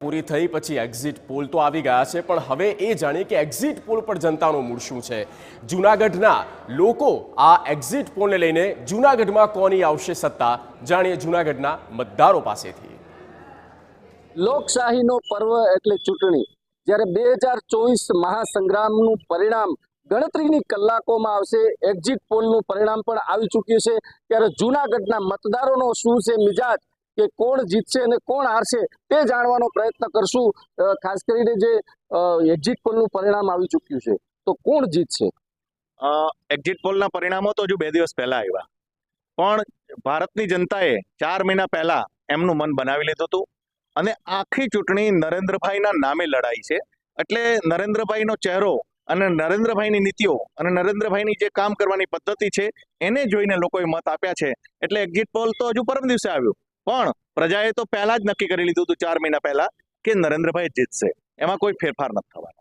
પૂરી થઈ પછી exit poll તો આવી ગયા છે, પણ હવે એ જાણીએ કે એક્ઝિટ પોલ પર જનતાનું મૂડ શું છે। જૂનાગઢના લોકો આ એક્ઝિટ પોલને લઈને જૂનાગઢમાં કોની આવશે સત્તા, જાણીએ જૂનાગઢના મતદારો પાસેથી। લોકશાહીનો પર્વ એટલે ચૂંટણી। જ્યારે 2024 મહાસંગ્રામનું પરિણામ ગણતરીની કલાકોમાં આવશે, એક્ઝિટ પોલનું પરિણામ પણ આવી ચૂક્યું છે, ત્યારે જૂનાગઢના મતદારોનો શું છે મિજાજ કે કોણ જીતશે અને કોણ હારશે તે જાણવાનો પ્રયત્ન કરશું। ખાસ કરીને જે એક્ઝિટ પોલનું પરિણામ આવી ચૂક્યું છે, તો કોણ જીતશે? એક્ઝિટ પોલના પરિણામો તો હજુ 2 દિવસ પહેલા આવ્યા, પણ ભારતની જનતાએ 4 મહિના પહેલા એમનું મન બનાવી લીધું હતું અને આખી ચૂંટણી નરેન્દ્રભાઈના નામે લડાઈ છે। એટલે નરેન્દ્રભાઈનો ચહેરો અને નરેન્દ્રભાઈની નીતિઓ અને નરેન્દ્રભાઈની જે કામ કરવાની પદ્ધતિ છે એને જોઈને લોકોએ મત આપ્યા છે। એટલે એક્ઝિટ પોલ તો હજુ પરમ દિવસે આવ્યું, પણ પ્રજાએ તો પહેલા જ નક્કી કરી લીધું હતું 4 મહિના પહેલા કે નરેન્દ્રભાઈ જીતશે, એમાં કોઈ ફેરફાર નથી થવાનો।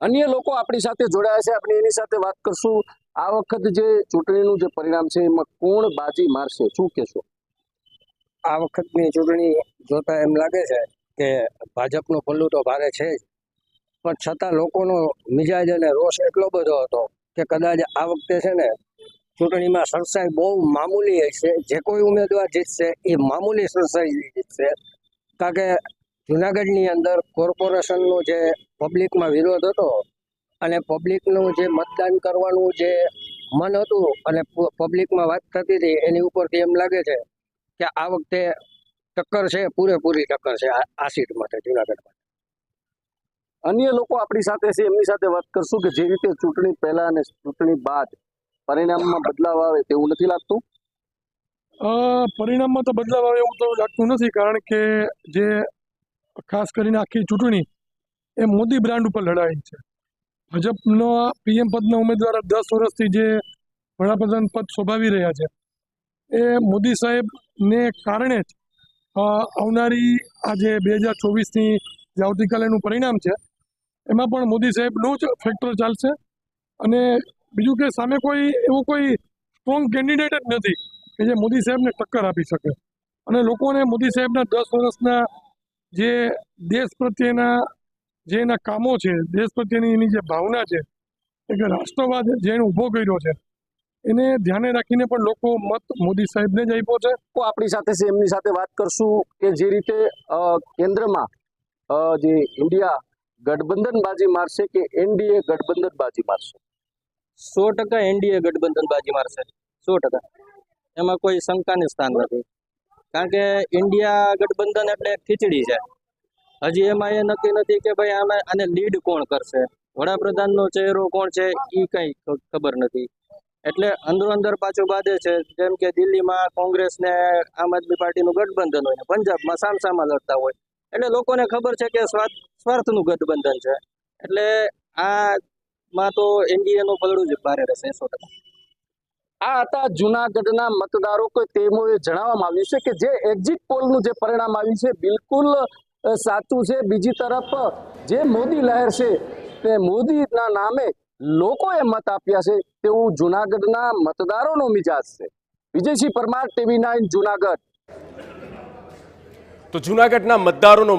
અન્ય લોકો આપણી સાથે જોડાયા છે, આપણે એની સાથે વાત કરશું। આ વખત જે ચૂંટણીનું જે પરિણામ છે એમાં કોણ બાજી મારશે, શું કહેશો? આ વખતની ચૂંટણી જોતા એમ લાગે છે કે ભાજપનું પલ્લું તો ભારે છે જ, પણ છતાં લોકોનો મિજાજ અને રોષ એટલો બધો હતો કે કદાચ આ વખતે છે ને ચૂંટણીમાં સરસાઈ બહુ મામૂલી હશે। જે કોઈ ઉમેદવાર જીતશે એ મામૂલી સરસાઈ જીતશે, કારણ કે જુનાગઢની અંદર કોર્પોરેશનનો જે પબ્લિકમાં વિરોધ હતો અને પબ્લિકનું જે મતદાન કરવાનું જે મન હતું અને પબ્લિકમાં વાત થતી હતી, એની ઉપરથી એમ લાગે છે કે આ વખતે ટક્કર છે, પૂરેપૂરી ટક્કર છે આ સીટ માટે જુનાગઢમાં। અન્ય લોકો આપણી સાથે છે, એમની સાથે વાત કરશું કે જે રીતે ચૂંટણી પહેલા અને ચૂંટણી બાદ પરિણામમાં બદલાવ આવે તેવું નથી લાગતું? પરિણામમાં તો બદલાવ આવે એવું તો લાગતું નથી, કારણ કે જે ખાસ કરીને આખી ચૂંટણી એ મોદી બ્રાન્ડ ઉપર લડાઈ છે। ભાજપનો પીએમ પદના ઉમેદવાર 10 વર્ષથી જે વડાપ્રધાન પદ શોભાવી રહ્યા છે એ મોદી સાહેબને કારણે જ આવનારી આજે 2024ની જે આવતીકાલેનું પરિણામ છે એમાં પણ મોદી સાહેબનો જ ફેક્ટર ચાલશે। અને બીજું કે સામે કોઈ સ્ટ્રોંગ કેન્ડિડેટ જ નથી કે જે મોદી સાહેબને ટક્કર આપી શકે। અને લોકોને મોદી સાહેબના 10 વર્ષના જે દેશ પ્રત્યેના જે એના કામો છે, દેશ પ્રત્યેની એની જે ભાવના છે, કે રાષ્ટ્રવાદ જેને ઊભો કર્યો છે એને ધ્યાને રાખીને પણ લોકો મત મોદી સાહેબને જ આપ્યો છે। તો આપણી સાથે છે, એમની સાથે વાત કરશું કે જે રીતે કેન્દ્રમાં જે ઇન્ડિયા ગઠબંધન બાજી મારશે કે એનડીએ ગઠબંધન બાજી મારશે? 100% એનડીએ ગઠબંધન બાજી મારશે, 100%, એમાં કોઈ શંકાનું સ્થાન નથી। કારણ કે ઇન્ડિયા ગઠબંધન એટલે ખીચડી છે, હજી એમાં એ નક્કી નથી કે ભાઈ આને લીડ કોણ કરશે, વડાપ્રધાનનો ચહેરો કોણ છે એ કંઈ ખબર નથી। એટલે અંદરો અંદર પાછું બાંધે છે, જેમ કે દિલ્હીમાં કોંગ્રેસ ને આમ આદમી પાર્ટીનું ગઠબંધન હોય ને પંજાબમાં સામસામા લડતા હોય, એટલે લોકોને ખબર છે કે સ્વાર્થનું ગઠબંધન છે। એટલે આમાં તો એનડીએનું પલડું જ ભારે રહેશે, 100%। આ હતા જૂનાગઢના મતદારો કે તેઓએ જણાવવામાં આવ્યું છે કે જે એક્ઝિટ પોલનું જે પરિણામ આવ્યું છે બિલકુલ સાચું છે। બીજી તરફ જે મોદી લહેર છે તે મોદીના નામે લોકોએ મત આપ્યા છે તેવું જૂનાગઢના મતદારોનો મિજાજ છે। વિજયસિંહ પરમાર, TV9 જૂનાગઢ। તો જૂનાગઢના મતદારોનો